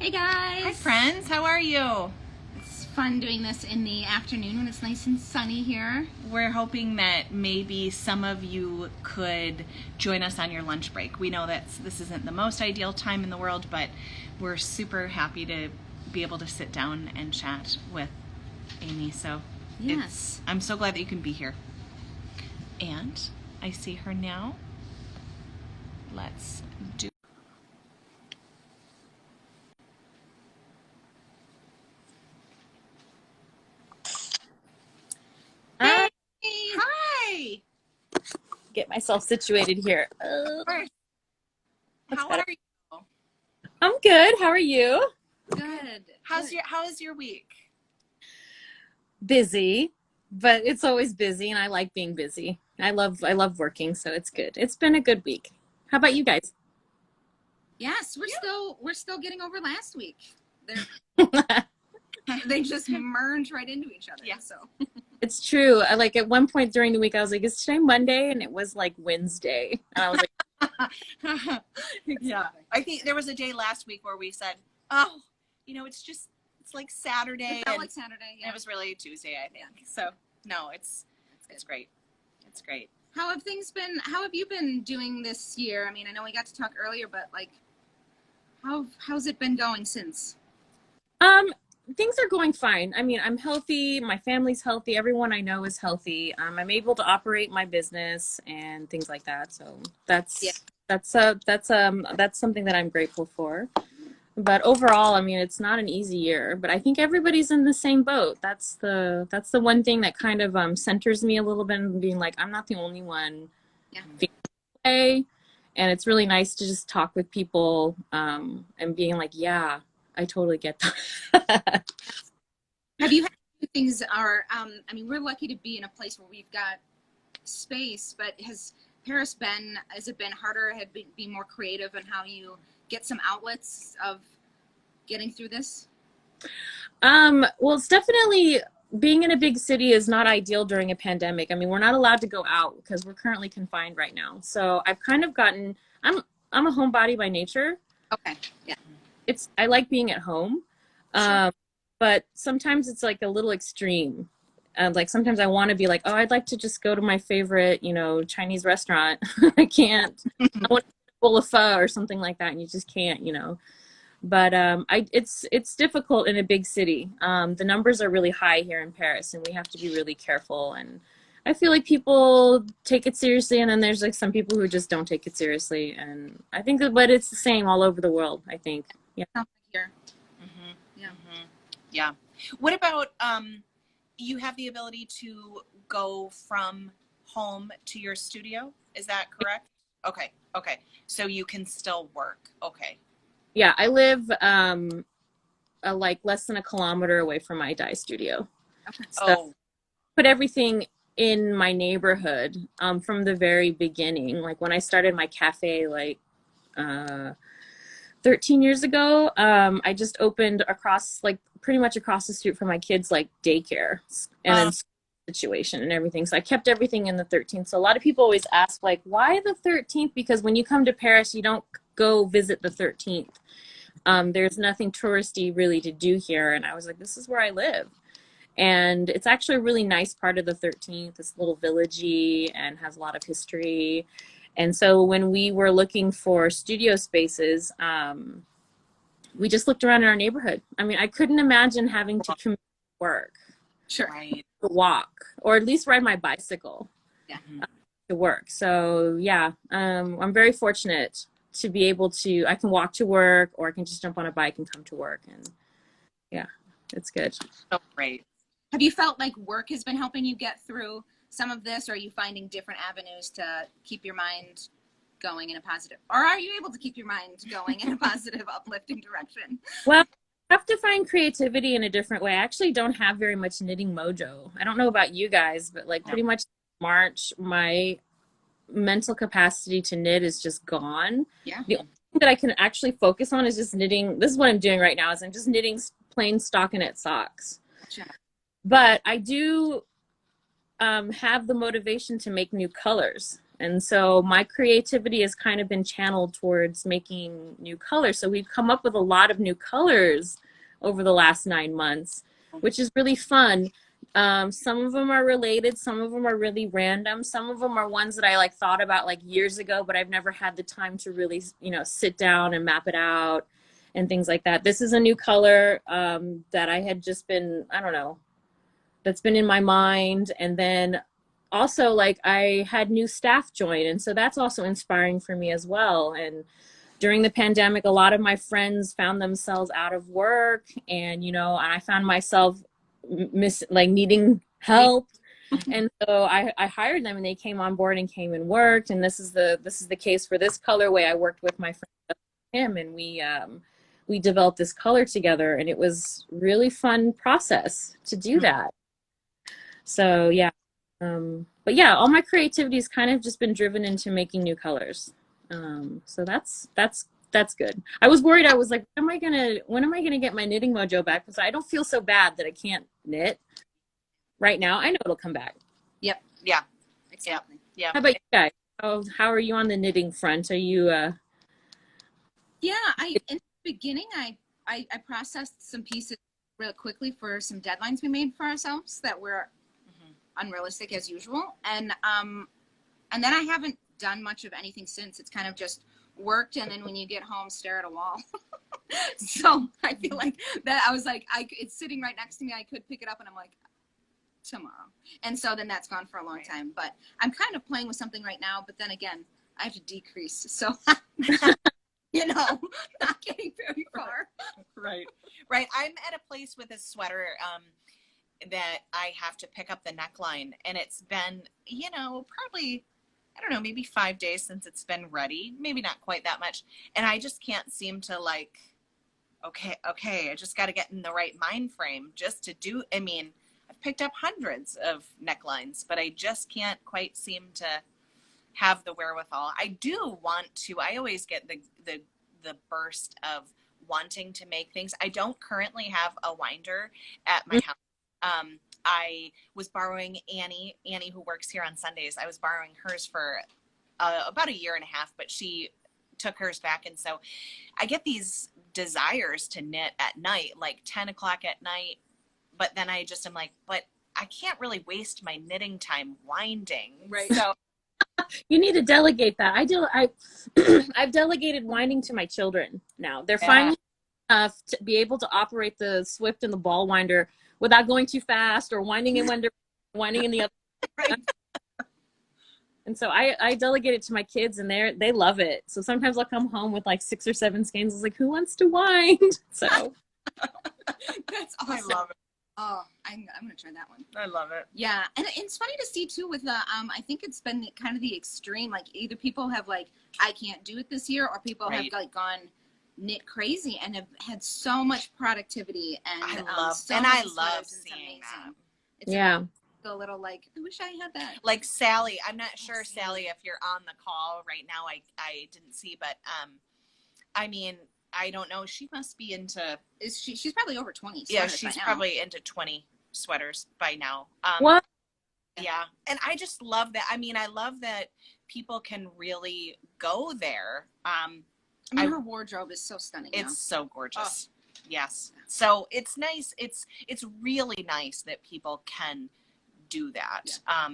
Hey guys! Hi friends, how are you? It's fun doing this in the afternoon when it's nice and sunny here. We're hoping that maybe some of you could join us on your lunch break. We know that this isn't the most ideal time in the world, but we're super happy to be able to sit down and chat with Aimée. So yes, I'm so glad that you can be here. And I see her now. Let's do. Hey! Hi! Get myself situated here. Of course. How better. are you? I'm good. How are you? Good. How is your week? Busy, but it's always busy, and I like being busy. I love working, so it's good. It's been a good week. How about you guys? Yes, we're still getting over last week. They just merge right into each other. Yeah. So It's true. I like at one point during the week, I was like, "Is today Monday?" And it was like Wednesday, and I was like, Yeah, I think there was a day last week where we said, "Oh, it's like Saturday," it felt like Saturday. and it was really Tuesday, I think. So no, it's great. It's great. How have things been? How have you been doing this year? I mean, I know we got to talk earlier, but like, how's it been going since? Things are going fine. I mean, I'm healthy. My family's healthy. Everyone I know is healthy. I'm able to operate my business and things like that. So that's something that I'm grateful for. But overall, I mean, it's not an easy year. But I think everybody's in the same boat. That's the one thing that kind of centers me a little bit, and being like, I'm not the only one feeling that way. And it's really nice to just talk with people and being like, yeah, I totally get that. Have you had things are, I mean, we're lucky to be in a place where we've got space, but has it been harder, be more creative in how you get some outlets of getting through this? Well, it's definitely, being in a big city is not ideal during a pandemic. I mean, we're not allowed to go out because we're currently confined right now. So I've kind of gotten, I'm a homebody by nature. Okay. Yeah. I like being at home. Sure. But sometimes it's like a little extreme. Like sometimes I want to be like, oh, I'd like to just go to my favorite, Chinese restaurant. I can't. I want a bowl of pho or something like that, and you just can't. But it's difficult in a big city. The numbers are really high here in Paris, and we have to be really careful. And I feel like people take it seriously, and then there's like some people who just don't take it seriously. And I think but it's the same all over the world, I think. Yeah. Here. Mm-hmm. Yeah. Mm-hmm. Yeah. What about you have the ability to go from home to your studio? Is that correct? Okay. Okay. So you can still work. Okay. Yeah, I live like less than a kilometer away from my dye studio. Okay. So put everything in my neighborhood from the very beginning. Like when I started my cafe, like 13 years ago, I just opened pretty much across the street from my kids' like daycare and then situation and everything. So I kept everything in the 13th. So a lot of people always ask, like, why the 13th? Because when you come to Paris, you don't go visit the 13th. There's nothing touristy really to do here. And I was like, this is where I live. And it's actually a really nice part of the 13th. It's a little villagey and has a lot of history. And so when we were looking for studio spaces, we just looked around in our neighborhood. I mean, I couldn't imagine having to commute to work. Sure. Right. To walk, or at least ride my bicycle to work. So yeah, I'm very fortunate to be able to, I can walk to work, or I can just jump on a bike and come to work. And yeah, it's good. So great. Have you felt like work has been helping you get through some of this, or are you finding different avenues to keep your mind going in a positive, or are you able to keep your mind going in a positive, uplifting direction? Well, I have to find creativity in a different way. I actually don't have very much knitting mojo. I don't know about you guys, but like pretty much March, my mental capacity to knit is just gone. Yeah. The only thing that I can actually focus on is just knitting. This is what I'm doing right now, is I'm just knitting plain stockinette socks. Gotcha. But I do have the motivation to make new colors. And so my creativity has kind of been channeled towards making new colors. So we've come up with a lot of new colors over the last 9 months, which is really fun. Some of them are related, some of them are really random, some of them are ones that I like thought about like years ago, but I've never had the time to really, you know, sit down and map it out and things like that. This is a new color that I had just been, I don't know, that's been in my mind. And then also like I had new staff join, and so that's also inspiring for me as well. And during the pandemic, a lot of my friends found themselves out of work, and you know, I found myself like needing help. And so I hired them, and they came on board and came and worked. And this is the case for this colorway. I worked with my friend him, and we developed this color together, and it was really fun process to do that. So yeah, but yeah, all my creativity has kind of just been driven into making new colors. So that's good. I was worried. I was like, when am I gonna get my knitting mojo back? Because I don't feel so bad that I can't knit right now. I know it'll come back. Yep. Yeah. Exactly. Yeah. How about you guys? How are you on the knitting front? Are you Yeah, in the beginning I processed some pieces real quickly for some deadlines we made for ourselves that were unrealistic as usual, and then I haven't done much of anything since. It's kind of just worked, and then when you get home, stare at a wall. So I feel like that I was like, it's sitting right next to me. I could pick it up, and I'm like, tomorrow. And so then that's gone for a long time. But I'm kind of playing with something right now. But then again, I have to decrease. So, you know, not getting very far. Right. Right. I'm at a place with a sweater that I have to pick up the neckline. And it's been, you know, probably, I don't know, maybe 5 days since it's been ready. Maybe not quite that much. And I just can't seem to like, okay, I just got to get in the right mind frame just to do, I mean, I've picked up hundreds of necklines, but I just can't quite seem to have the wherewithal. I do want to, I always get the burst of wanting to make things. I don't currently have a winder at my house. I was borrowing Annie, who works here on Sundays. I was borrowing hers for about a year and a half, but she took hers back. And so I get these desires to knit at night, like 10 o'clock at night. But then I just am like, but I can't really waste my knitting time winding. Right. So you need to delegate that. I've delegated winding to my children now. They're finally enough to be able to operate the Swift and the ball winder without going too fast or winding in one direction, winding in the other. Right. And so I delegate it to my kids, and they love it. So sometimes I'll come home with like 6 or 7 skeins. I was like, who wants to wind? So that's awesome. I love it. Oh, I'm gonna try that one. I love it. Yeah, and it's funny to see too with the I think it's been kind of the extreme. Like either people have like, I can't do it this year, or people have like gone knit crazy and have had so much productivity and I love seeing that. It's a little like, I wish I had that. Like Sally, I'm not sure, Sally, if you're on the call right now. I didn't see, but I mean, I don't know. She must be into. She's probably over 20. Yeah, she's probably into 20 sweaters by now. what? Yeah, and I just love that. I mean, I love that people can really go there. I mean, her wardrobe is so stunning. It's so gorgeous. Oh. Yes. So it's nice. It's really nice that people can do that. Yeah.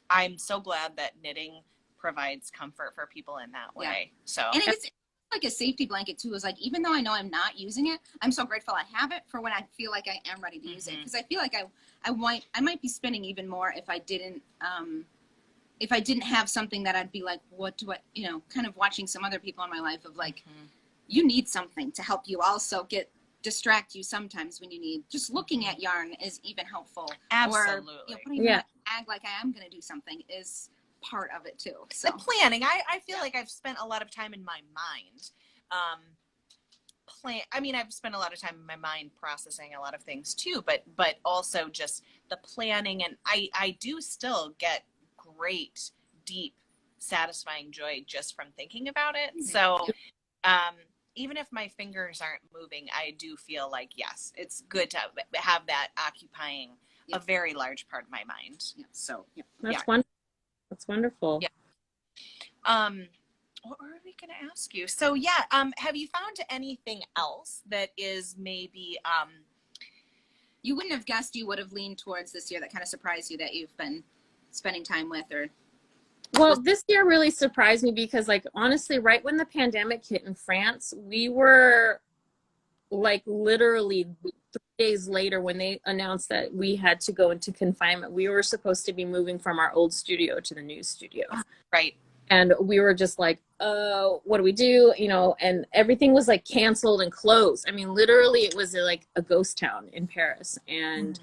I'm so glad that knitting provides comfort for people in that way. Yeah. So and it's like a safety blanket too. Is like, even though I know I'm not using it, I'm so grateful I have it for when I feel like I am ready to use it. Because I feel like I might be spending even more if I didn't have something that I'd be like, what do I, you know, kind of watching some other people in my life of like, you need something to help you also distract you sometimes when you need, just looking at yarn is even helpful. Absolutely. Or, you know, putting that ag like I am going to do something is part of it too. So the planning, I feel like I've spent a lot of time in my mind. I've spent a lot of time in my mind processing a lot of things too, but also just the planning. And I do still get great, deep, satisfying joy just from thinking about it. Mm-hmm. So, even if my fingers aren't moving, I do feel like, yes, it's good to have that occupying a very large part of my mind. Yeah. So that's wonderful. That's wonderful. Yeah. What were we going to ask you? So yeah, have you found anything else that is maybe you wouldn't have guessed you would have leaned towards this year that kind of surprised you that you've been spending time with? Or Well, this year really surprised me because, like, honestly, right when the pandemic hit in France, we were like literally 3 days later when they announced that we had to go into confinement. We were supposed to be moving from our old studio to the new studio. right? And we were just like, what do we do? You know, and everything was like canceled and closed. I mean, literally it was like a ghost town in Paris, and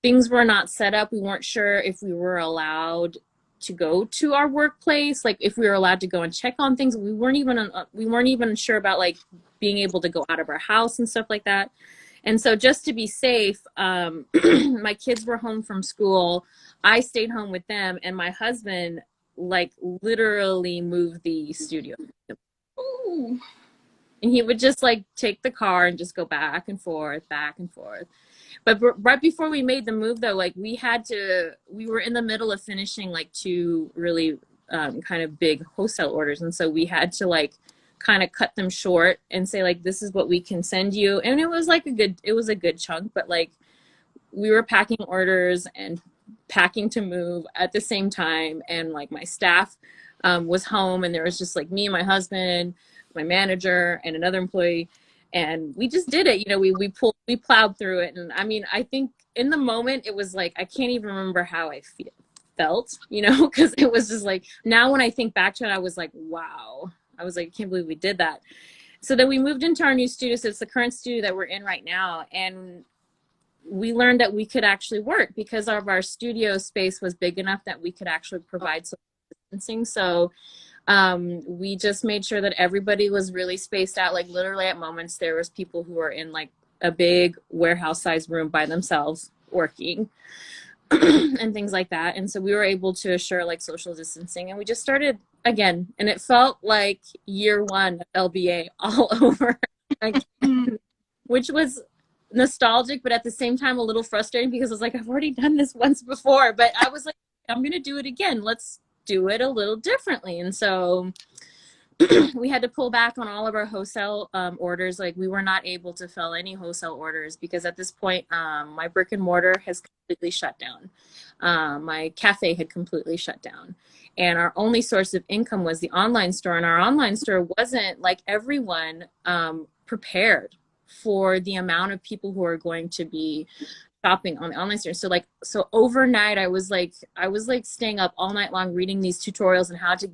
things were not set up. We weren't sure if we were allowed to go to our workplace, like if we were allowed to go and check on things. We weren't even sure about like being able to go out of our house and stuff like that. And so just to be safe, my kids were home from school. I stayed home with them, and my husband like literally moved the studio. ooh, And he would just like take the car and just go back and forth, back and forth. But right before we made the move though, like we were in the middle of finishing like 2 really kind of big wholesale orders. And so we had to like kind of cut them short and say like, this is what we can send you. And it was like a good chunk, but like we were packing orders and packing to move at the same time. And like my staff was home, and there was just like me and my husband, my manager, and another employee. And we just did it. You know, we plowed through it. And I mean, I think in the moment it was like, I can't even remember how I felt, you know, because it was just like, now when I think back to it, I was like, wow. I was like, I can't believe we did that. So then we moved into our new studio. So it's the current studio that we're in right now. And we learned that we could actually work because of our studio space was big enough that we could actually provide social distancing. So we just made sure that everybody was really spaced out. Like literally at moments there was people who were in like a big warehouse sized room by themselves working and things like that. And so we were able to assure like social distancing, and we just started again, and it felt like year 1 of LBA all over again, which was nostalgic, but at the same time a little frustrating because I was like, I've already done this once before, but I was like, I'm gonna do it again. Let's do it a little differently. And so we had to pull back on all of our wholesale orders. Like we were not able to fill any wholesale orders because at this point my brick and mortar has completely shut down. My cafe had completely shut down, and our only source of income was the online store. And our online store wasn't, like everyone, prepared for the amount of people who are going to be shopping on the online store. So overnight I was like staying up all night long reading these tutorials on how to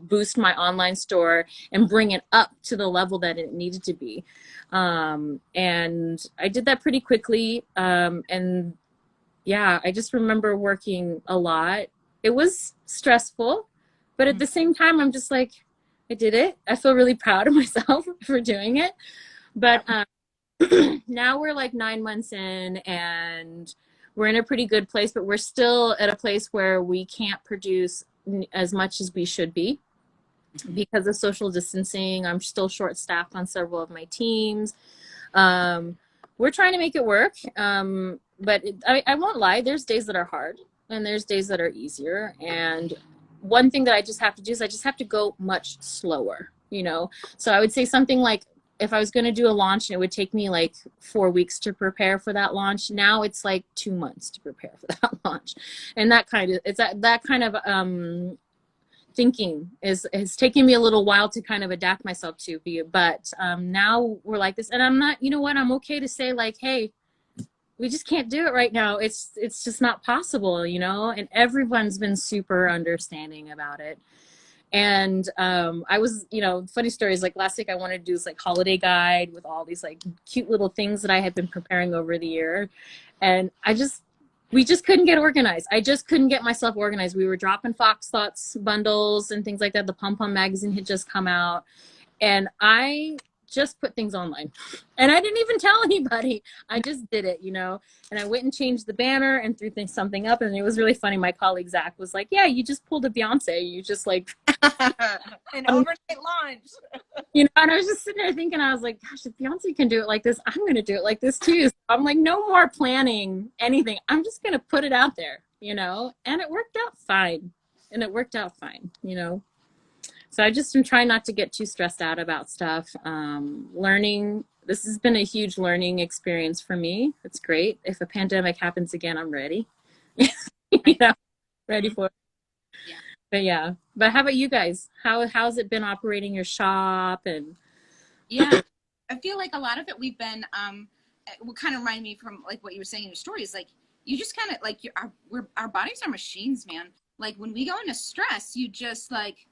boost my online store and bring it up to the level that it needed to be. And I did that pretty quickly. And yeah, I just remember working a lot. It was stressful, but at the same time, I'm just like, I did it. I feel really proud of myself for doing it. But now we're like 9 months in, and we're in a pretty good place, but we're still at a place where we can't produce as much as we should be because of social distancing. I'm still short staffed on several of my teams. We're trying to make it work. But I won't lie, there's days that are hard and there's days that are easier. And one thing that I just have to do is I just have to go much slower, you know? So I would say something like, if I was going to do a launch and it would take me like 4 weeks to prepare for that launch, now it's like 2 months to prepare for that launch. And that kind of, thinking is taking me a little while to kind of adapt myself to. But now we're like this, and I'm not, you know what, I'm okay to say like, hey, we just can't do it right now. It's just not possible, you know? And everyone's been super understanding about it. And I was, you know, funny stories, like last week I wanted to do this like holiday guide with all these like cute little things that I had been preparing over the year. And we just couldn't get organized. I just couldn't get myself organized. We were dropping Fox Thoughts bundles and things like that. The Pom Pom magazine had just come out, and I just put things online, and I didn't even tell anybody. I just did it, you know, and I went and changed the banner and threw something up. And it was really funny. My colleague Zach was like, yeah, you just pulled a Beyonce. You just like an overnight launch. You know, and I was just sitting there thinking, I was like, gosh, if Beyonce can do it like this, I'm going to do it like this too. So I'm like, no more planning anything. I'm just going to put it out there, you know, and it worked out fine. You know. So I just am trying not to get too stressed out about stuff. Learning, this has been a huge learning experience for me. It's great. If a pandemic happens again, I'm ready. You know, ready for it. Yeah. But yeah. But how about you guys? How's it been operating your shop and Yeah. I feel like a lot of it we've been what kind of remind me from like what you were saying in your stories, like you just kind of like our bodies are machines, man. Like when we go into stress, you just like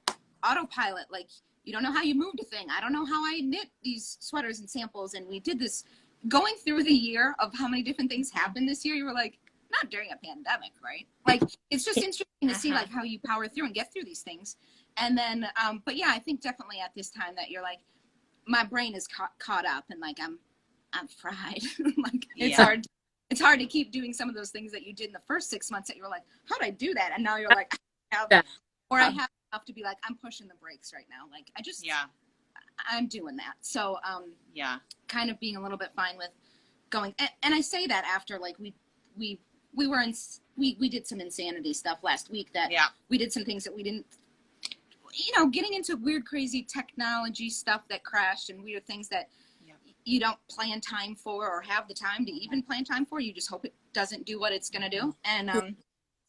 autopilot, like you don't know how you moved a thing. I don't know how I knit these sweaters and samples, and we did this going through the year of how many different things happened this year. You were like, not during a pandemic, right? Like it's just interesting to see like how you power through and get through these things. And then but yeah, I think definitely at this time that you're like, my brain is caught up and like I'm fried. Like it's hard to keep doing some of those things that you did in the first 6 months that you were like, how'd I do that? And now you're like, I have, or I have enough to be like, I'm pushing the brakes right now. Like I just, I'm doing that. So kind of being a little bit fine with going. And I say that after like we were in, we did some insanity stuff last week that we did some things that we didn't, you know, getting into weird, crazy technology stuff that crashed and weird things that you don't plan time for or have the time to even plan time for. You just hope it doesn't do what it's going to do. And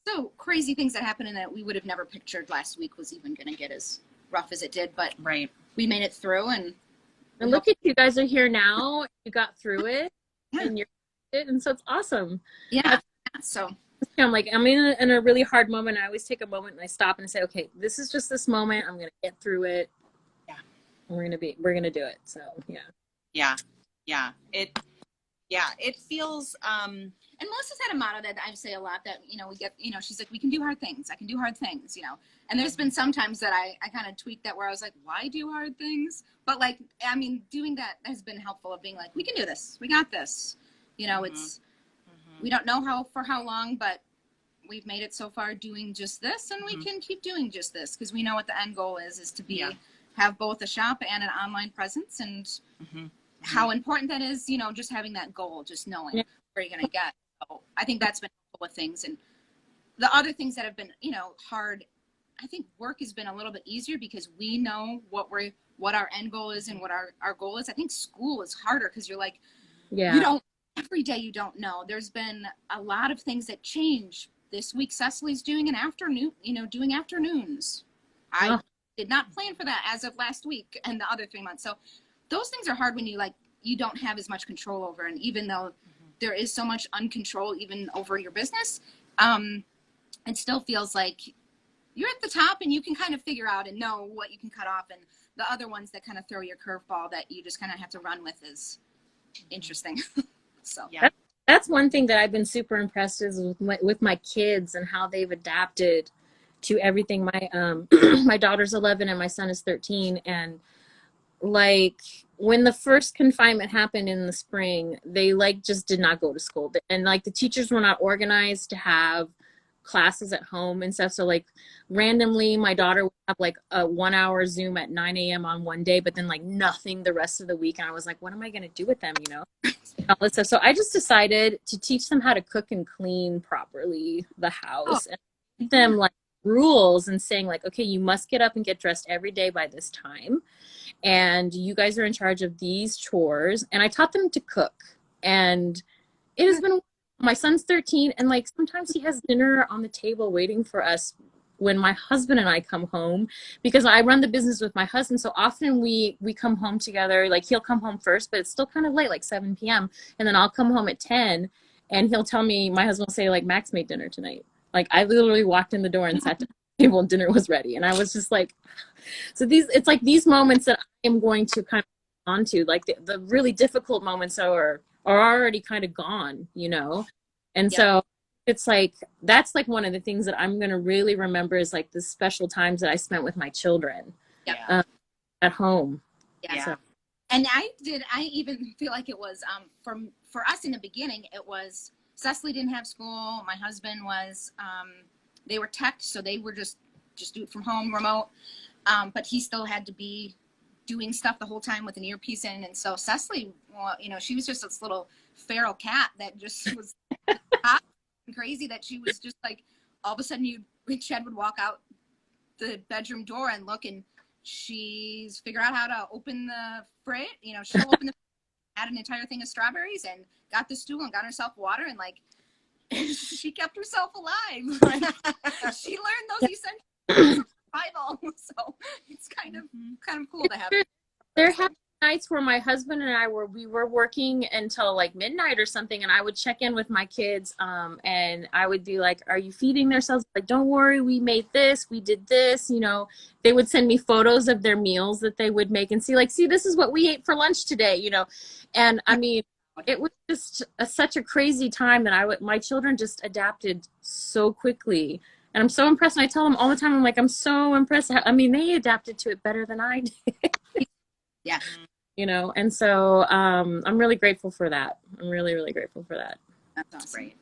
so crazy things that happened and that we would have never pictured last week was even going to get as rough as it did. But we made it through. And look at you guys are here now. You got through it and you're it. And so it's awesome. Yeah. So I'm like, I'm in a really hard moment. I always take a moment and I stop and I say, okay, this is just this moment. I'm going to get through it. Yeah. And we're going to do it. So It feels, and Melissa's had a motto that I say a lot that, you know, we get, you know, she's like, we can do hard things. I can do hard things, you know, and there's been some times that I kind of tweaked that where I was like, why do hard things? But like, I mean, doing that has been helpful of being like, we can do this. We got this. You know, it's, we don't know for how long, but we've made it so far doing just this, and we can keep doing just this because we know what the end goal is to be, have both a shop and an online presence, and how important that is, you know, just having that goal, just knowing where you're going to get. So I think that's been helpful with things. And the other things that have been, you know, hard, I think work has been a little bit easier because we know what our end goal is and what our goal is. I think school is harder because you're like, you don't, every day you don't know. There's been a lot of things that change. This week, Cecily's doing an afternoon, you know, doing afternoons. I did not plan for that as of last week and the other 3 months. So those things are hard when you like, you don't have as much control over. And even though there is so much uncontrol even over your business, it still feels like you're at the top and you can kind of figure out and know what you can cut off. And the other ones that kind of throw your curveball that you just kind of have to run with is interesting. So that's one thing that I've been super impressed with my kids and how they've adapted to everything. My my daughter's 11 and my son is 13, and like when the first confinement happened in the spring, they like just did not go to school, and like the teachers were not organized to have classes at home and stuff. So like randomly my daughter would have like a 1 hour Zoom at 9 a.m. on one day, but then like nothing the rest of the week. And I was like, what am I going to do with them? You know, all this stuff. So I just decided to teach them how to cook and clean properly the house and give them like rules and saying like, okay, you must get up and get dressed every day by this time. And you guys are in charge of these chores. And I taught them to cook, and it has been, my son's 13, and like sometimes he has dinner on the table waiting for us when my husband and I come home, because I run the business with my husband. So often we come home together. Like he'll come home first, but it's still kind of late, like 7 p.m. And then I'll come home at 10 and he'll tell me, my husband will say like, Max made dinner tonight. Like I literally walked in the door and sat down at the table and dinner was ready. And I was just like, so it's like these moments that I am going to kind of onto, like the really difficult moments are already kind of gone, you know? And so it's like, that's like one of the things that I'm going to really remember is like the special times that I spent with my children at home. Yeah. So. And I even feel like it was, for us in the beginning, it was, Cecily didn't have school. My husband was, they were tech, so they were just do it from home, remote. But he still had to be doing stuff the whole time with an earpiece in. And so Cecily, well, you know, she was just this little feral cat that just was hot and crazy, that she was just like, all of a sudden Chad would walk out the bedroom door and look, and she's figured out how to open the fridge. She'll open the add an entire thing of strawberries and got the stool and got herself water and like she kept herself alive. Like, she learned those essential survival. So it's kind of cool to have. There have been nights where my husband and we were working until like midnight or something, and I would check in with my kids, and I would be like, "Are you feeding themselves?" Like, "Don't worry, we made this, we did this." They would send me photos of their meals that they would make and see, this is what we ate for lunch today. And I mean, it was just such a crazy time that my children just adapted so quickly. And I'm so impressed. And I tell them all the time, I'm like, I'm so impressed. I mean, they adapted to it better than I did. Yeah. And so I'm really grateful for that. I'm really, really grateful for that. That's awesome. Great.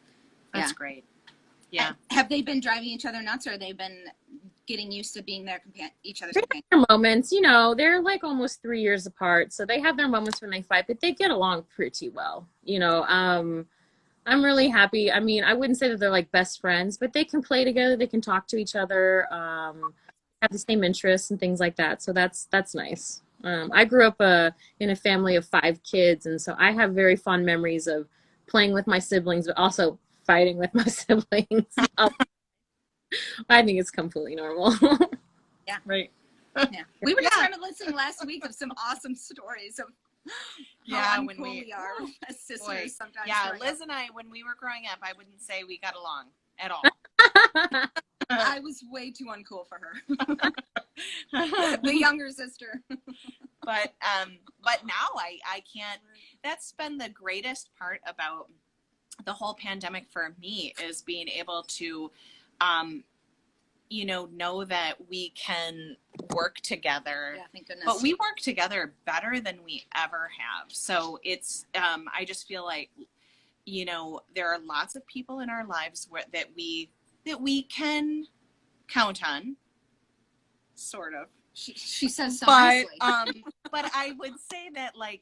That's great. Yeah. And have they been driving each other nuts, or have they been getting used to being each other's companions? Their moments, they're like almost 3 years apart. So they have their moments when they fight, but they get along pretty well. I'm really happy. I mean, I wouldn't say that they're like best friends, but they can play together. They can talk to each other, have the same interests and things like that. So that's nice. I grew up in a family of 5 kids, and so I have very fond memories of playing with my siblings, but also fighting with my siblings. I think it's completely normal. Yeah. Right. Yeah. We were just listening last week of some awesome stories of how when cool we are as sisters boy, sometimes. Yeah, Liz and I, when we were growing up, I wouldn't say we got along at all. I was way too uncool for her. The younger sister. But now I can't. That's been the greatest part about the whole pandemic for me, is being able to know that we can work together. Yeah, thank goodness. But we work together better than we ever have. So it's I just feel like there are lots of people in our lives that we can count on, sort of. She says so But nicely. but I would say that, like,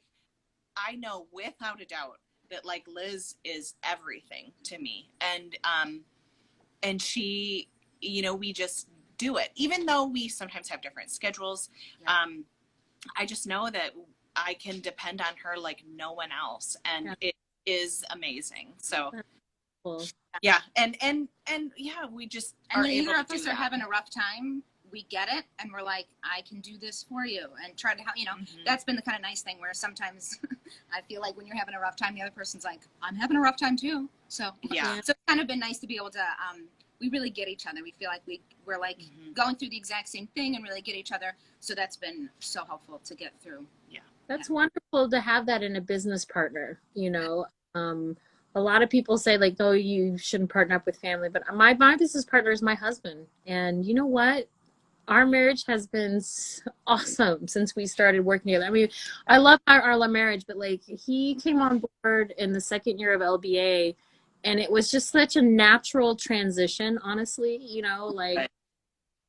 I know without a doubt that, like, Liz is everything to me, and she, we just do it, even though we sometimes have different schedules. Yeah. I just know that I can depend on her like no one else, and it is amazing. So Cool. yeah, and yeah, we just And are when able either to of do us are that. having a rough time, we get it, and we're like, I can do this for you, and try to help. That's been the kind of nice thing where sometimes I feel like when you're having a rough time, the other person's like, I'm having a rough time too. So Yeah. so it's kind of been nice to be able to we really get each other. We feel like we're like going through the exact same thing and really get each other. So that's been so helpful to get through. That's wonderful to have that in a business partner. A lot of people say like, oh, you shouldn't partner up with family, but my business partner is my husband. And you know what? Our marriage has been awesome since we started working together. I mean, I love our marriage, but like he came on board in the second year of LBA, and it was just such a natural transition, honestly. Like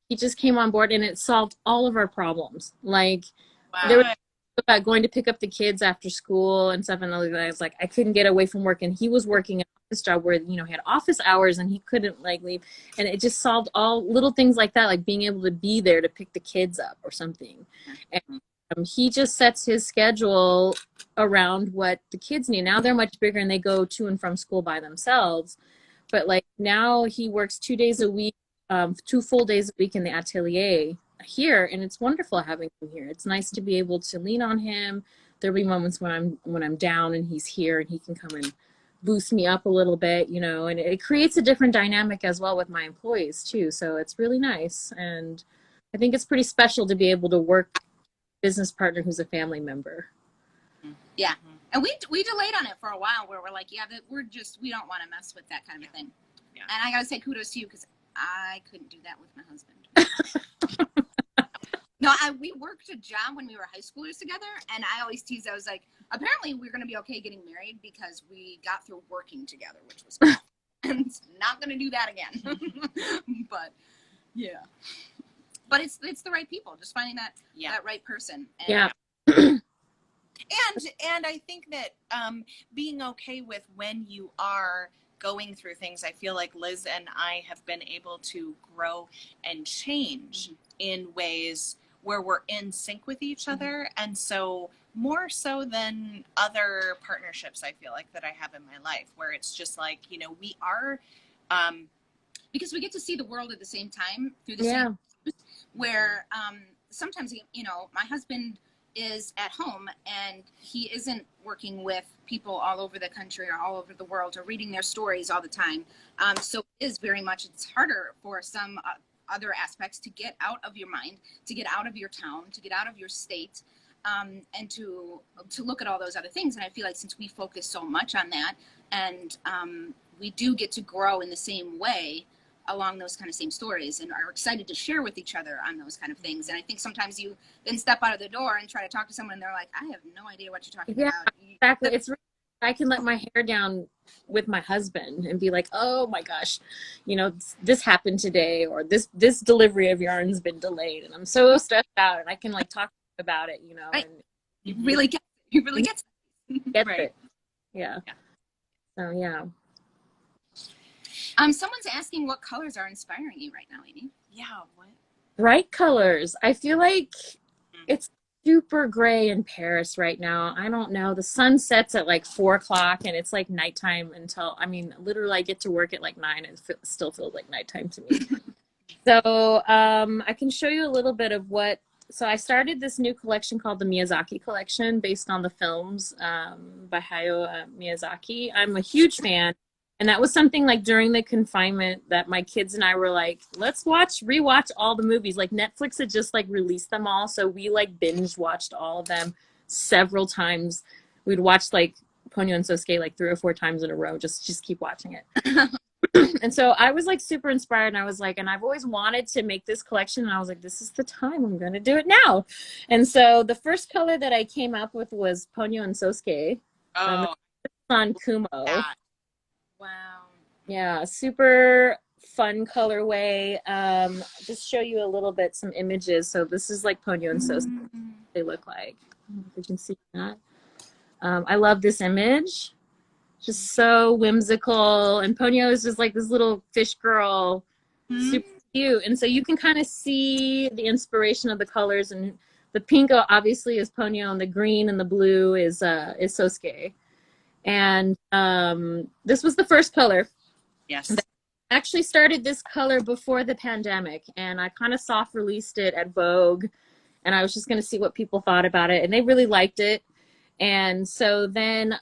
he just came on board and it solved all of our problems. Like there was about going to pick up the kids after school and stuff, and I was like, I couldn't get away from work, and he was working an office job where he had office hours and he couldn't like leave, and it just solved all little things like that, like being able to be there to pick the kids up or something. And he just sets his schedule around what the kids need. Now they're much bigger and they go to and from school by themselves, but like now he works 2 days a week, 2 full days a week in the atelier here, and it's wonderful having him here. It's nice to be able to lean on him. There'll be moments when I'm down and he's here and he can come and boost me up a little bit, and it creates a different dynamic as well with my employees too. So it's really nice, and I think it's pretty special to be able to work business partner who's a family member. Yeah. And we delayed on it for a while where we're like, we don't want to mess with that kind of a thing. Yeah. And I gotta say kudos to you, because I couldn't do that with my husband. No, we worked a job when we were high schoolers together, and I always tease. I was like, apparently we're going to be okay getting married because we got through working together, which was cool. And not going to do that again. But yeah, but it's the right people. Just finding that right person. And, yeah. And I think that being okay with when you are going through things, I feel like Liz and I have been able to grow and change in ways where we're in sync with each other. And so more so than other partnerships, I feel like, that I have in my life, where it's just like, you know, we are, because we get to see the world at the same time through the Yeah. same, where sometimes, you know, my husband is at home and he isn't working with people all over the country or all over the world or reading their stories all the time. So it is very much, it's harder for some other aspects to get out of your mind, to get out of your town, to get out of your state, and to look at all those other things. And I feel like since we focus so much on that, and we do get to grow in the same way along those kind of same stories, and are excited to share with each other on those kind of things. And I think sometimes you then step out of the door and try to talk to someone and they're like, I have no idea what you're talking about. Exactly. It's really, I can let my hair down with my husband and be like, oh my gosh, you know, this happened today, or this delivery of yarn's been delayed, and I'm so stressed out, and I can like talk about it, you know. Right. And You really get get Right. it. Yeah. So yeah. Someone's asking what colors are inspiring you right now, Aimée. yeah, what? Bright colors. I feel like it's super gray in Paris right now. I don't know. The sun sets at like 4 o'clock and it's like nighttime until, I mean, literally I get to work at like 9 and it still feels like nighttime to me. So I can show you a little bit of what, so I started this new collection called the Miyazaki collection based on the films by Hayao Miyazaki. I'm a huge fan. And that was something like during the confinement that my kids and I were like, let's rewatch all the movies. Like Netflix had just like released them all. So we like binge watched all of them several times. We'd watch like Ponyo and Sosuke like 3 or 4 times in a row, just keep watching it. And so I was like super inspired, and I was like, and I've always wanted to make this collection, and I was like, this is the time, I'm going to do it now. And so the first color that I came up with was Ponyo and Sosuke. On Kumo. Wow. Yeah, super fun colorway. Just show you a little bit, some images. So this is like Ponyo and Sosuke, they look like. I don't know if you can see that. I love this image. Just so whimsical. And Ponyo is just like this little fish girl, super cute. And so you can kind of see the inspiration of the colors. And the pink obviously is Ponyo, and the green and the blue is Sosuke. And this was the first color. Yes. I actually started this color before the pandemic, and I kind of soft released it at Vogue, and I was just going to see what people thought about it, and they really liked it. And so then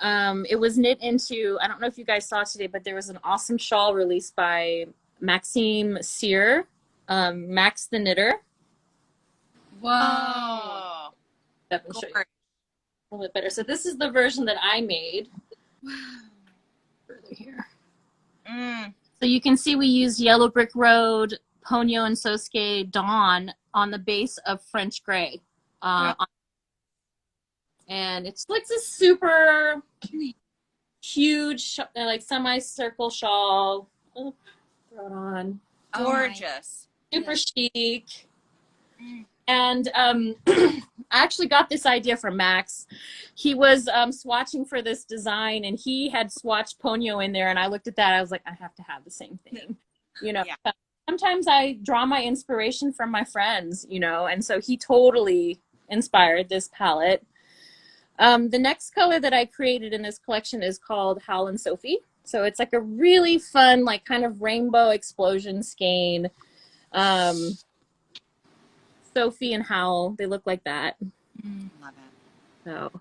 it was knit into, I don't know if you guys saw today, but there was an awesome shawl released by Maxime Cyr, Max the Knitter. Whoa. Let me show you a little bit better. So this is the version that I made. Wow. Further here. So you can see we used Yellow Brick Road, Ponyo and Sosuke Dawn on the base of French Gray. And it's like this super huge, like semicircle shawl. Oh, throw it on. Gorgeous. Super chic. And I actually got this idea from Max. He was swatching for this design, and he had swatched Ponyo in there, and I looked at that. I was like, I have to have the same thing. You know, sometimes I draw my inspiration from my friends, you know, and so he totally inspired this palette. The next color that I created in this collection is called Hal and Sophie. So it's like a really fun, like kind of rainbow explosion skein. Sophie and Hal, they look like that. Love it. So,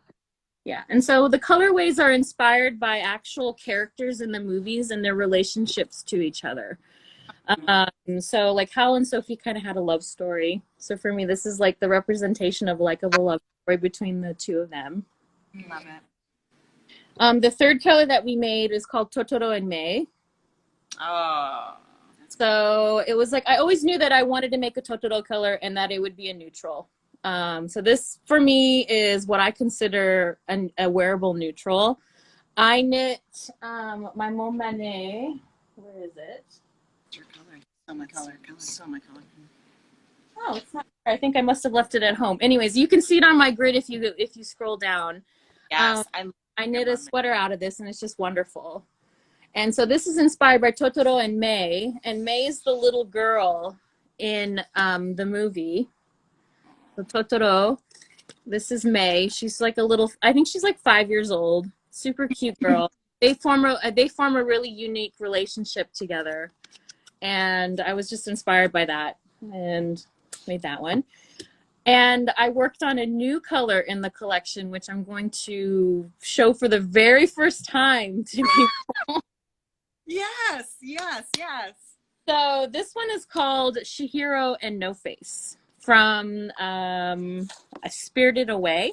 yeah. And so the colorways are inspired by actual characters in the movies and their relationships to each other. So like Hal and Sophie kind of had a love story. So for me, this is like the representation of like of a love story between the two of them. Love it. The third color that we made is called Totoro and May. Oh. So it was like, I always knew that I wanted to make a Totoro color and that it would be a neutral. So this for me is what I consider a wearable neutral. I knit my Montmanet. Where is it? It's your color. So my color. So my color. Oh, it's not. I think I must have left it at home. Anyways, you can see it on my grid if you scroll down. Yes, I knit a sweater out of this, and it's just wonderful. And so this is inspired by Totoro and May is the little girl in the movie. the Totoro. This is May. She's like a little, I think she's like 5 years old. Super cute girl. They form a really unique relationship together. And I was just inspired by that and made that one. And I worked on a new color in the collection, which I'm going to show for the very first time to people. Yes, yes, yes. So this one is called Chihiro and No Face from Spirited Away.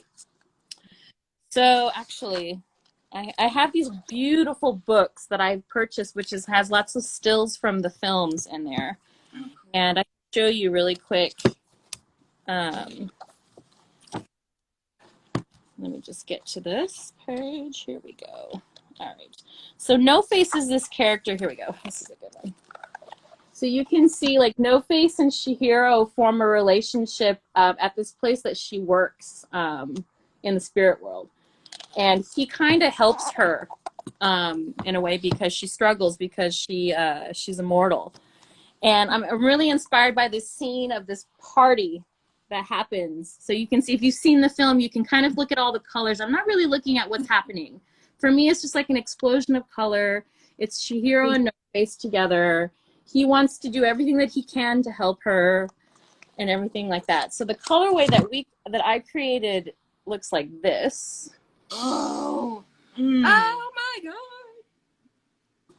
So actually, I have these beautiful books that I've purchased, which has lots of stills from the films in there. And I can show you really quick. Let me just get to this page. Here we go. All right. So No Face is this character. Here we go. This is a good one. So you can see like No Face and Chihiro form a relationship at this place that she works in the spirit world. And he kind of helps her in a way because she struggles because she's immortal. And I'm really inspired by this scene of this party that happens. So you can see, if you've seen the film, you can kind of look at all the colors. I'm not really looking at what's happening. For me, it's just like an explosion of color. It's Chihiro and No Face together. He wants to do everything that he can to help her and everything like that. So the colorway that I created looks like this. Oh. Mm. Oh my god.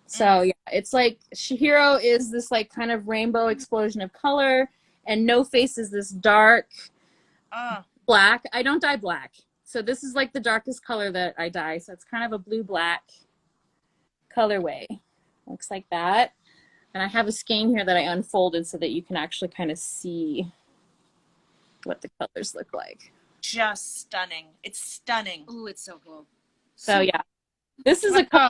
So yeah, it's like Chihiro is this like kind of rainbow explosion of color, and No Face is this dark black. I don't dye black. So this is like the darkest color that I dye. So it's kind of a blue-black colorway. Looks like that. And I have a skein here that I unfolded so that you can actually kind of see what the colors look like. Just stunning. It's stunning. Oh, it's so cool. So yeah, this is a color.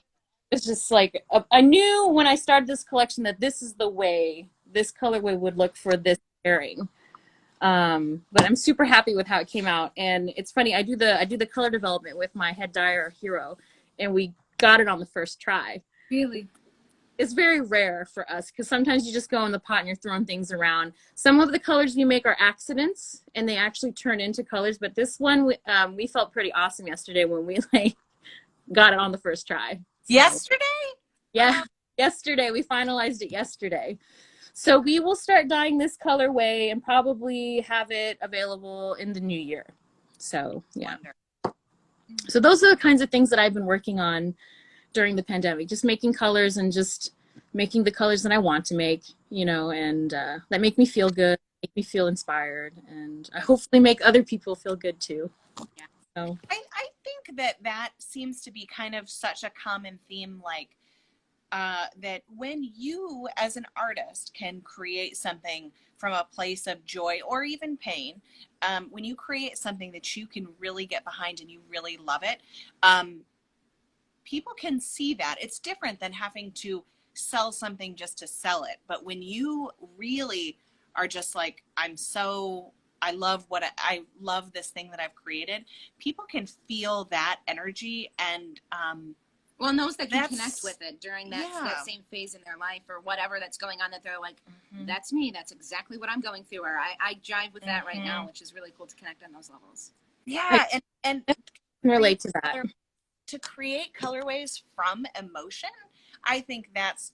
It's just like, I knew when I started this collection that this is the way this colorway would look for this pairing. But I'm super happy with how it came out. And it's funny, I do the color development with my head dyer, Hiro, and we got it on the first try. Really? It's very rare for us because sometimes you just go in the pot and you're throwing things around. Some of the colors we make are accidents and they actually turn into colors. But this one, we felt pretty awesome yesterday when we like got it on the first try. So, yesterday? Yeah, yesterday. We finalized it yesterday. So we will start dyeing this colorway and probably have it available in the new year. So yeah. So those are the kinds of things that I've been working on during the pandemic, just making colors and just making the colors that I want to make, you know, and that make me feel good, make me feel inspired, and I hopefully make other people feel good too. Yeah. So I think that seems to be kind of such a common theme, like that when you as an artist can create something from a place of joy or even pain, when you create something that you can really get behind and you really love it, people can see that. It's different than having to sell something just to sell it. But when you really are just like, I love this thing that I've created, people can feel that energy and well, and those that can connect with it during that same phase in their life or whatever that's going on, that they're like, that's me, that's exactly what I'm going through, or I jive with that right now, which is really cool to connect on those levels. Yeah, and relate to that. To create colorways from emotion, I think that's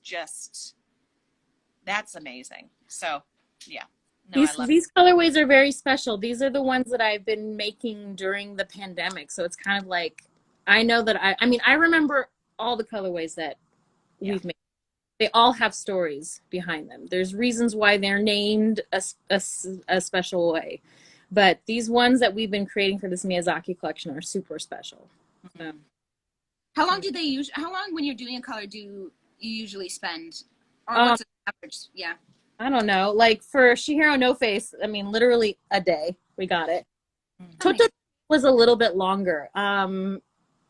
amazing. So yeah. No, These colorways are very special. These are the ones that I've been making during the pandemic. So it's kind of like, I know that I remember all the colorways that we've made. They all have stories behind them. There's reasons why they're named a special way. But these ones that we've been creating for this Miyazaki collection are super special. So. How long when you're doing a color do you usually spend? Or what's the average? Yeah. I don't know. Like for Chihiro No Face, I mean, literally a day we got it. Toto was a little bit longer.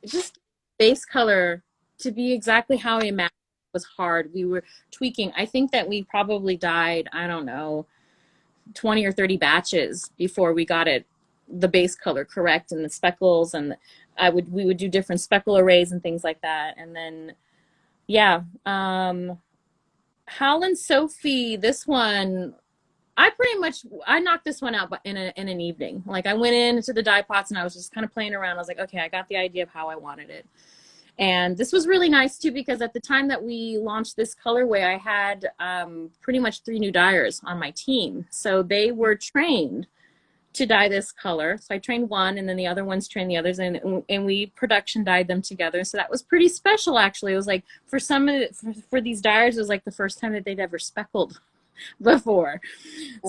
Just base color to be exactly how I imagined was hard. We were tweaking. I think that we probably dyed, I don't know, 20 or 30 batches before we got it, the base color correct, and the speckles, and we would do different speckle arrays and things like that. And then, yeah, Hal and Sophie, this one, I pretty much, I knocked this one out in an evening. Like I went into the dye pots and I was just kind of playing around. I was like, okay, I got the idea of how I wanted it. And this was really nice too, because at the time that we launched this colorway, I had pretty much 3 new dyers on my team. So they were trained to dye this color. So I trained one, and then the other ones trained the others, and we production dyed them together. So that was pretty special, actually. It was like, for some of it, for these dyers, it was like the first time that they'd ever speckled before.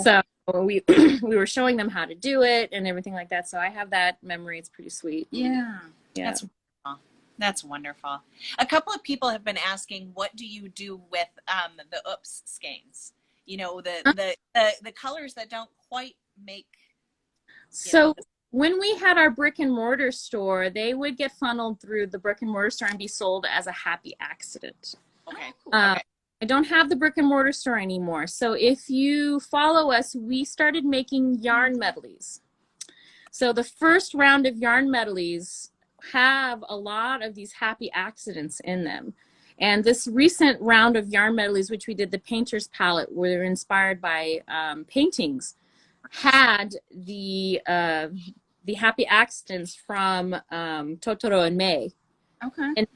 So we we were showing them how to do it and everything like that. So I have that memory. It's pretty sweet. Yeah. Yeah. That's wonderful. That's wonderful. A couple of people have been asking, what do you do with the oops skeins? You know, the colors that don't quite make. So when we had our brick and mortar store, they would get funneled through the brick and mortar store and be sold as a happy accident. Okay. Okay. I don't have the brick and mortar store anymore. So if you follow us, we started making yarn medleys. So the first round of yarn medleys have a lot of these happy accidents in them. And this recent round of yarn medleys, which we did the painter's palette, were inspired by paintings, had the happy accidents from Totoro and May. Okay. And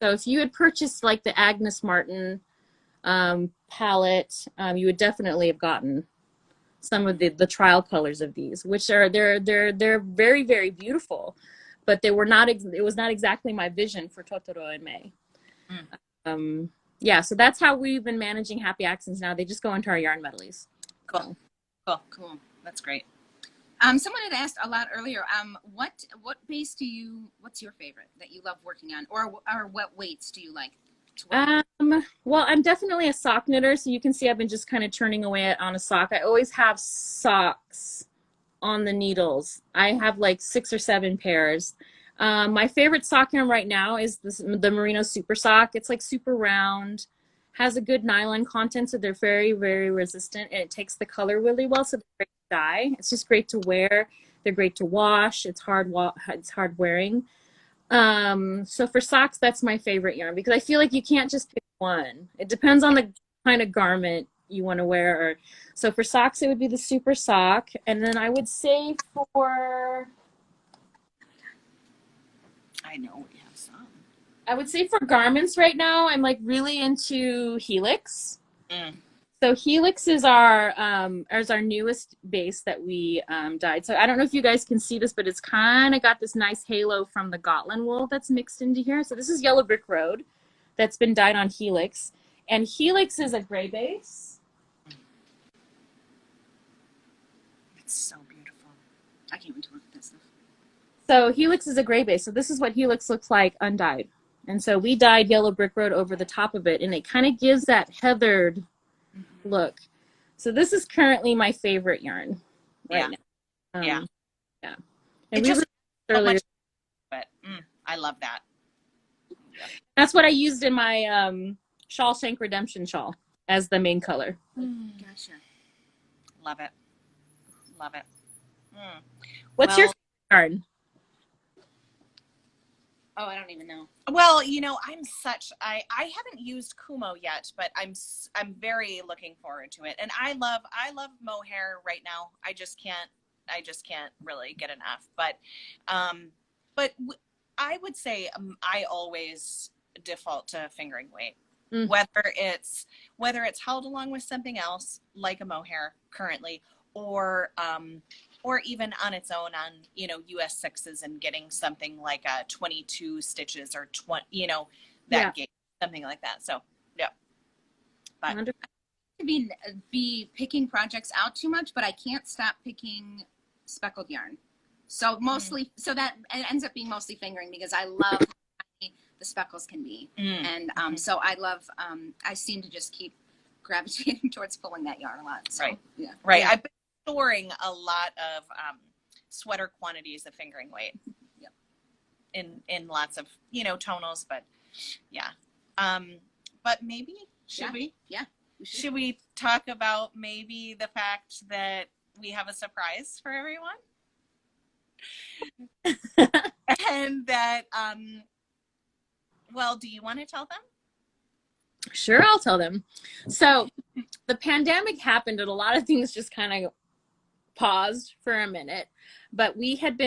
so if you had purchased like the Agnes Martin palette, you would definitely have gotten some of the trial colors of these, which are they're very, very beautiful, but they were not it was not exactly my vision for Totoro and May. Yeah, so that's how we've been managing happy accents now. They just go into our yarn medleys. Cool. That's great. Someone had asked a lot earlier, what base what's your favorite that you love working on, or what weights do you like to work on? Well, I'm definitely a sock knitter, so you can see I've been just kind of churning away on a sock. I always have socks on the needles. I have like 6 or 7 pairs. My favorite sock yarn right now is the Merino Super Sock. It's like super round, has a good nylon content, so they're very, very resistant, and it takes the color really well, so they're great to dye. It's just great to wear. They're great to wash. It's hard wearing. So for socks, that's my favorite yarn, because I feel like you can't just pick one. It depends on the kind of garment you want to wear. So for socks, it would be the Super Sock, and then I would say for... I know we have some. I would say for garments right now, I'm like really into Helix. So Helix is our newest base that we dyed. So I don't know if you guys can see this, but it's kind of got this nice halo from the Gotland wool that's mixed into here. So this is Yellow Brick Road that's been dyed on Helix. And Helix is a gray base. It's so beautiful. I can't wait to look at this stuff. So Helix is a gray base. So this is what Helix looks like undyed. And so we dyed Yellow Brick Road over the top of it, and it kind of gives that heathered look. So this is currently my favorite yarn right now. Yeah. And we were earlier, but I love that. that's what I used in my Shawshank Redemption shawl as the main color. Gotcha. Love it. What's your favorite yarn? Oh, I don't even know. Well, you know, I haven't used Kumo yet, but I'm very looking forward to it. And I love mohair right now. I just can't really get enough. But I would say I always default to fingering weight. Whether it's held along with something else like a mohair currently, or even on its own on, you know, US 6s and getting something like a 22 stitches or 20, you know, that gauge, something like that. So, yeah. But to be picking projects out too much, but I can't stop picking speckled yarn. So mostly, so that it ends up being mostly fingering, because I love how tiny the speckles can be. And so I love, I seem to just keep gravitating towards pulling that yarn a lot. So, right. Yeah. Right. Yeah. I've been storing a lot of sweater quantities of fingering weight. In lots of, you know, tonals, but yeah. But maybe should we talk about maybe the fact that we have a surprise for everyone? And that well, do you want to tell them? Sure, I'll tell them. So the pandemic happened and a lot of things just kind of paused for a minute. But I've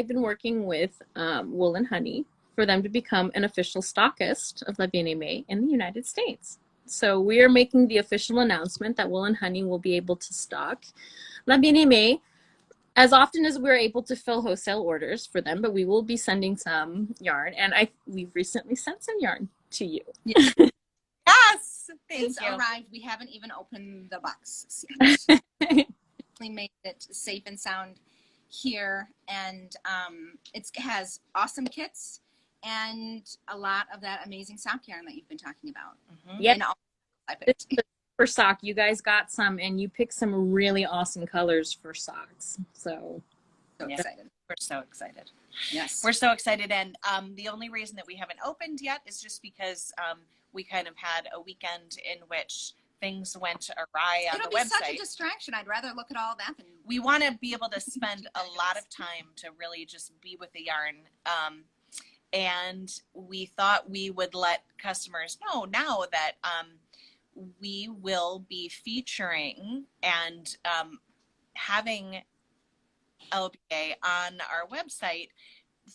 been working with Wool and Honey for them to become an official stockist of La Bien Aimée in the United States. So we are making the official announcement that Wool and Honey will be able to stock La Bien Aimée as often as we're able to fill wholesale orders for them, but we will be sending some yarn. And we've recently sent some yarn to you. Yes, thank It's you. arrived. We haven't even opened the box yet. We made it safe and sound here, and it has awesome kits and a lot of that amazing sock yarn that you've been talking about. Yep. And all I picked. For sock, you guys got some, and you picked some really awesome colors for socks. So excited. We're so excited. Yes. We're so excited. And the only reason that we haven't opened yet is just because we kind of had a weekend in which things went awry on It'll the be website. such a distraction. I'd rather look at all that than We want to be able to spend a lot of time to really just be with the yarn. And we thought we would let customers know now that we will be featuring and having LBA on our website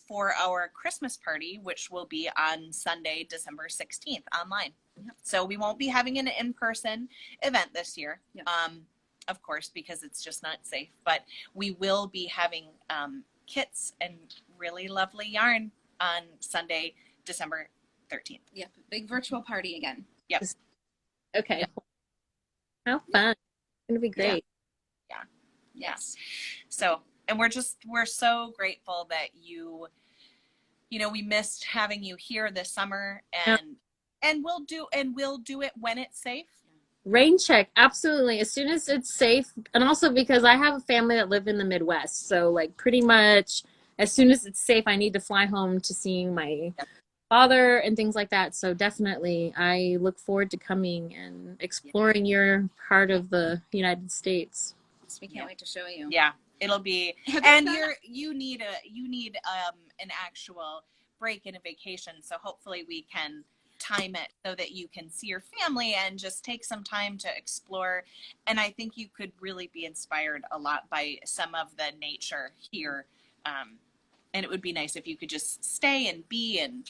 for our Christmas party, which will be on Sunday, December 16th online. Yep. So we won't be having an in-person event this year, Yep. of course, because it's just not safe, but we will be having kits and really lovely yarn on Sunday, December 13th. Yep. Big virtual party again. Yep. okay, Yep. How fun! It's gonna be great. Yes. So, and we're so grateful that you know, we missed having you here this summer, and we'll do it when it's safe. Rain check, absolutely. As soon as it's safe, and also because I have a family that live in the Midwest, so like pretty much as soon as it's safe, I need to fly home to seeing my father and things like that. So definitely, I look forward to coming and exploring your part of the United States. We can't wait to show you. Yeah, it'll be. And you need an actual break and a vacation. So hopefully we can time it so that you can see your family and just take some time to explore. And I think you could really be inspired a lot by some of the nature here. And it would be nice if you could just stay and be and,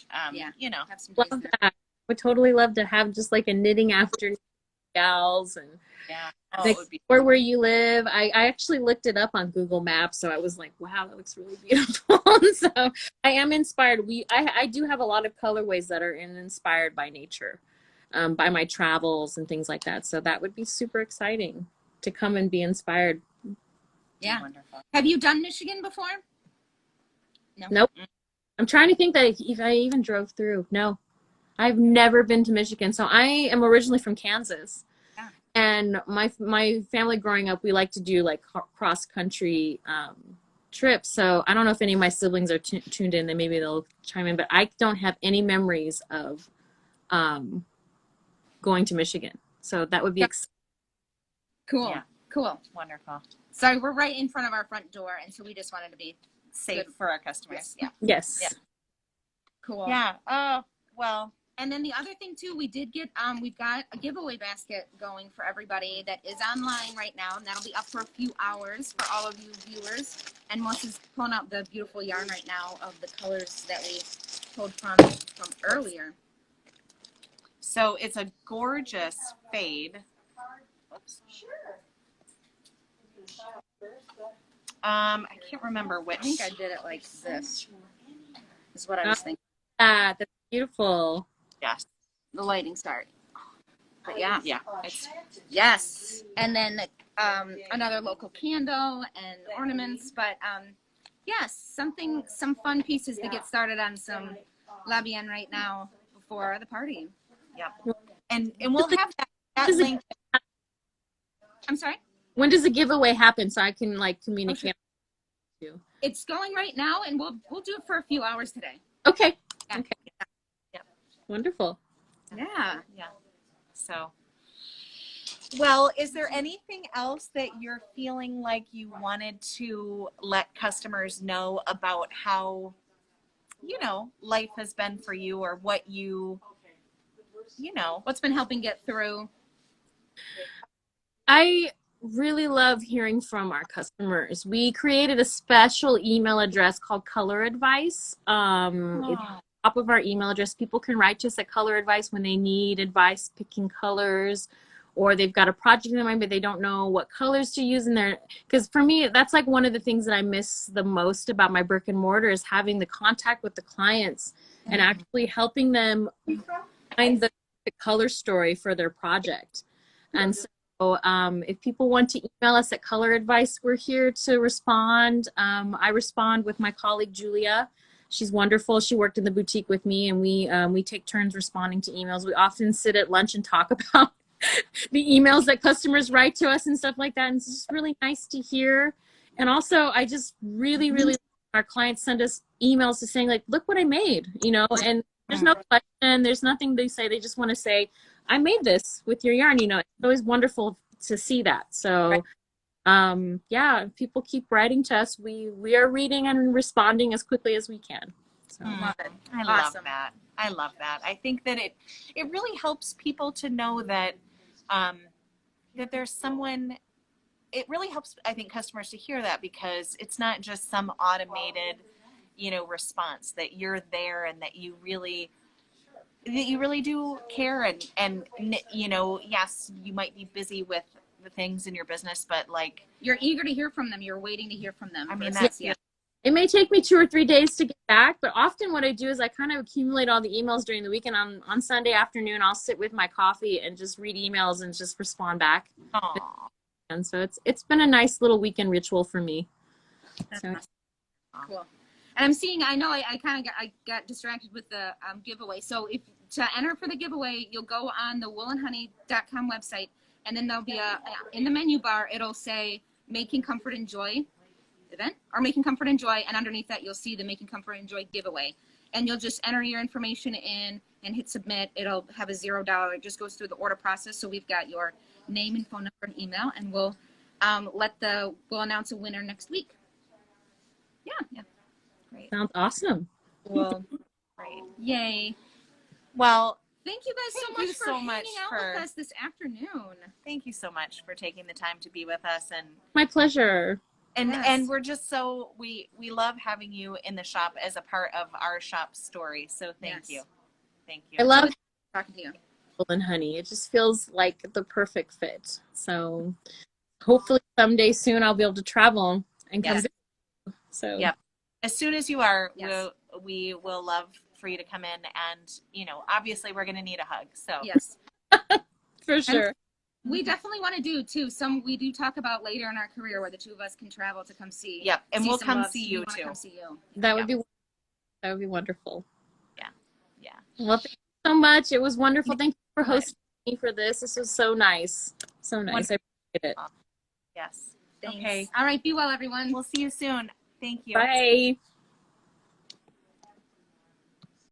you know. Have some Love that. Would totally love to have just like a knitting afternoon, gals, and explore where you live. I actually looked it up on Google Maps, so I was like, wow, that looks really beautiful. So I am inspired. I do have a lot of colorways that are inspired by nature, by my travels and things like that. So that would be super exciting to come and be inspired. Yeah. Wonderful. Have you done Michigan before? No. Nope. I'm trying to think that if I even drove through. No, I've never been to Michigan. So I am originally from Kansas. Yeah. And my family growing up, we like to do like cross country trips. So I don't know if any of my siblings are tuned in, then maybe they'll chime in, but I don't have any memories of going to Michigan. So that would be cool. Yeah. Cool. Wonderful. Sorry, we're right in front of our front door, and so we just wanted to be Safe for our customers. Yeah. Yes. Yeah. Cool. Yeah. Oh, well. And then the other thing too, we did get we've got a giveaway basket going for everybody that is online right now, and that'll be up for a few hours for all of you viewers. And Melissa's pulling out the beautiful yarn right now of the colors that we pulled from earlier. So it's a gorgeous fade. Whoops. I can't remember which. I think I did it like this. Is what I was thinking. That's beautiful. Yes. The lighting started. But yeah. Yeah. It's, Yes. And then another local candle and ornaments. But yes, some fun pieces to get started on some La Bien right now before the party. yeah. And we'll have that link. I'm sorry? When does the giveaway happen so I can like communicate with you? It's going right now, and we'll do it for a few hours today. Okay. Yeah. Okay. Yep. Wonderful. Yeah. Yeah. So, well, is there anything else that you're feeling like you wanted to let customers know about how, you know, life has been for you, or what you you know. What's been helping get through? I really love hearing from our customers. We created a special email address called Color Advice. It's Oh. top of our email address. People can write to us at Color Advice when they need advice picking colors, or they've got a project in mind but they don't know what colors to use in there. Because for me, that's like one of the things that I miss the most about my brick and mortar is having the contact with the clients and actually helping them find the color story for their project. And so if people want to email us at Color Advice, we're here to respond. I respond with my colleague Julia. She's wonderful. She worked in the boutique with me, and we take turns responding to emails. We often sit at lunch and talk about the emails that customers write to us and stuff like that. And it's just really nice to hear. And also, I just really, really, our clients send us emails to saying like, look what I made, you know, and there's no question, there's nothing they say. They just want to say, I made this with your yarn, you know. It's always wonderful to see that. So yeah, if people keep writing to us, we are reading and responding as quickly as we can. So Love it. I Awesome. love that. I love that. I think that it really helps people to know that that there's someone. It really helps, I think, customers to hear that, because it's not just some automated, you know, response, that you're there and that you really do care, and you know, yes, you might be busy with the things in your business, but like, You're eager to hear from them. You're waiting to hear from them. I mean, versus- that's it may take me 2 or 3 days to get back, but often what I do is I kind of accumulate all the emails during the weekend. On Sunday afternoon, I'll sit with my coffee and just read emails and just respond back. Aw. And so it's been a nice little weekend ritual for me. That's So awesome. Cool. And I'm seeing, I know I kind of got distracted with the giveaway. So if to enter for the giveaway, you'll go on the woolandhoney.com website, and then there'll be in the menu bar, it'll say Making Comfort and Joy event, or Making Comfort and Joy, and underneath that you'll see the Making Comfort and Joy giveaway. And you'll just enter your information in and hit submit. It'll have a $0. It just goes through the order process. So we've got your name and phone number and email, and we'll we'll announce a winner next week. Yeah. Great. sounds awesome. Well, Great. yay. Well, Thank you guys Thank so you much for so hanging much out for- with us this afternoon. thank you so much for taking the time to be with us, My pleasure. and Yes. we're just so we love having you in the shop as a part of our shop story. So thank Yes. you. Thank you. I love Talking to you. and honey. It just feels like the perfect fit. So hopefully someday soon I'll be able to travel and come Yes. visit. So Yep. As soon as you are, Yes. we will love for you to come in, and you know, obviously we're going to need a hug. So Yes. for sure. We definitely want to do too. We do talk about later in our career where the two of us can travel to come see. Yep, and we'll some come loves. see We you wanna too. Come see you. That would be wonderful. Yeah. Well, thank you so much. It was wonderful. Thank you for so much. hosting me for this. This was so nice. So nice. I appreciate it. Yes. Thanks. Okay. All right. Be well, everyone. We'll see you soon. Thank you. Bye.